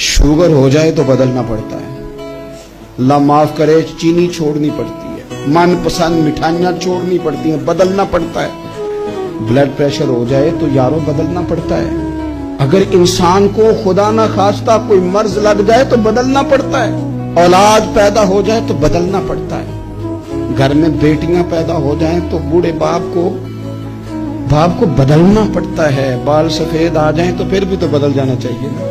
Sugar हो जाए तो बदलना पड़ता है, अल्लाह माफ करे चीनी छोड़नी पड़ती है, मनपसंद मिठाइयां छोड़नी पड़ती हैं, बदलना पड़ता है। ब्लड प्रेशर हो जाए तो यारों बदलना पड़ता है। अगर इंसान को खुदा ना खास्ता कोई मर्ज लग जाए तो बदलना पड़ता है। औलाद पैदा हो जाए तो बदलना पड़ता है। घर में बेटियां पैदा हो जाएं तो बूढ़े बाप को बदलना पड़ता है। बाल सफेद आ जाएं तो फिर भी तो बदल जाना चाहिए ना।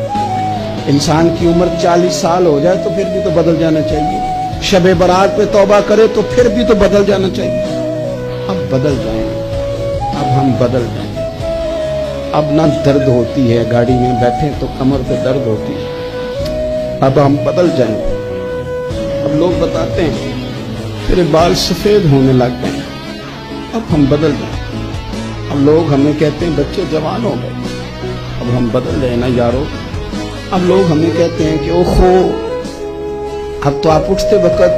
इंसान की उम्र 40 साल हो जाए तो फिर भी तो बदल जाना चाहिए। शबे बारात पे तौबा करे तो फिर भी तो बदल जाना चाहिए। अब बदल जाएं, अब हम बदल जाएं। अब ना दर्द होती है, गाड़ी में बैठे तो कमर पे दर्द होती है। अब हम बदल जाएं। अब लोग बताते हैं तेरे बाल सफेद होने लग गए, अब हम बदल जाएं। अब लोग हमें कहते हैं बच्चे जवान हो गए, अब हम बदल जाए ना यारो। अब लोग हमें कहते हैं कि ओहो, अब तो आप उठते वक्त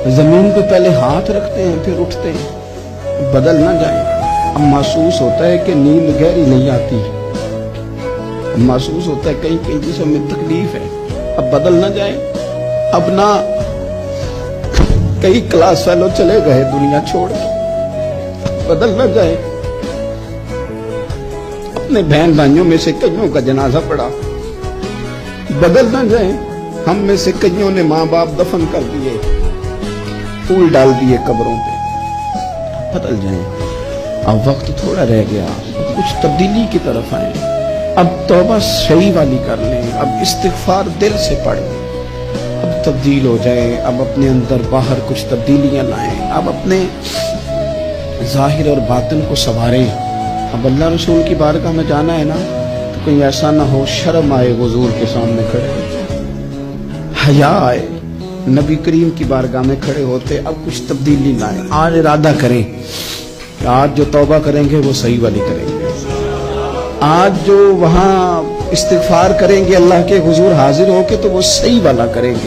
जमीन पे पहले हाथ रखते हैं फिर उठते हैं। बदल ना जाए। अब महसूस होता है कि नींद गहरी नहीं आती, अब महसूस होता है कहीं कहीं चीजों में तकलीफ है। अब बदल ना जाए। अब ना कई क्लास फेलो चले गए दुनिया छोड़ के, बदल ना जाए। अपने बहन भाइयों में से कईयों का जनाजा पड़ा, बदल ना जाए। हम में से कईयों ने माँ बाप दफन कर दिए, फूल डाल दिए कब्रों पे, बदल जाए। अब वक्त थोड़ा रह गया, अब कुछ तब्दीली की तरफ आए। अब तौबा सही वाली कर लें, अब इस्तिगफार दिल से पढ़ें, अब तब्दील हो जाए। अब अपने अंदर बाहर कुछ तब्दीलियां लाएं, अब अपने जाहिर और बातिन को संवारें। अब अल्लाह रसूल की बारगाह में जाना है ना, तो कहीं ऐसा ना हो शर्म आए हुजूर के सामने खड़े, हया आए नबी करीम की बारगाह में खड़े होते। अब कुछ तब्दीली लाएं। आज इरादा करें, आज जो तौबा करेंगे वो सही वाली करेंगे। आज जो वहां इस्तिगफार करेंगे अल्लाह के हुजूर हाजिर होके तो वो सही वाला करेंगे।